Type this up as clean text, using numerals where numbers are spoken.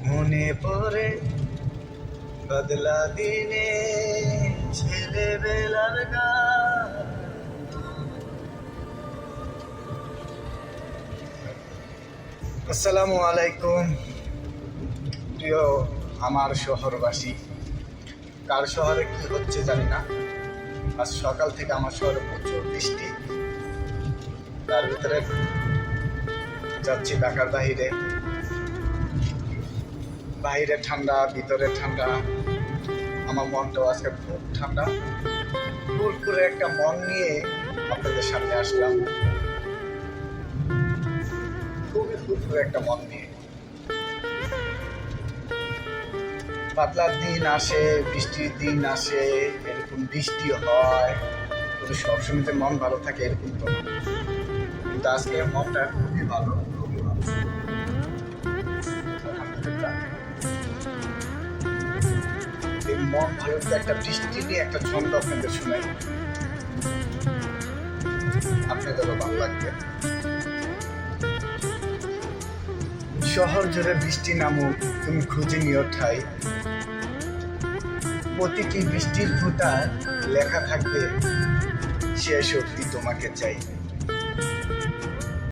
মনে পড়ে বদলা দিনে ছেলেবেলার গান। আসসালামু আলাইকুম প্রিয় আমার শহরবাসী। কার শহরে কি হচ্ছে জানি না, আজ সকাল থেকে আমার শহরে প্রচুর বৃষ্টি। তার ভিতরে যাচ্ছি ঢাকার বাইরে ঠান্ডা, ভিতরে ঠান্ডা। আমার মনটাও আজকে খুব ঠান্ডা। ফুরফুরে একটা মন নিয়ে আপনাদের সামনে আসলাম, খুবই ফুরফুরে একটা মন নিয়ে। পাতলার দিন আসে, বৃষ্টির দিন আসে, এরকম বৃষ্টি হয়, কিন্তু সবসময় যে মন ভালো থাকে এরকম তো না। কিন্তু আজকে মনটা খুবই ভালো, খুবই ভালো। আলহামদুলিল্লাহ। এই মন ভালো একটা বৃষ্টি নিয়ে একটা ছন্দ আপনাদের শোনাই, আপনাদেরও ভালো লাগবে। শহর জুড়ে বৃষ্টি নামুক, তুমি খুঁজে নিও ঠাই। প্রতিটি বৃষ্টির ফোঁটায় লেখা থাকবে, সে সত্যি তোমাকে চাই।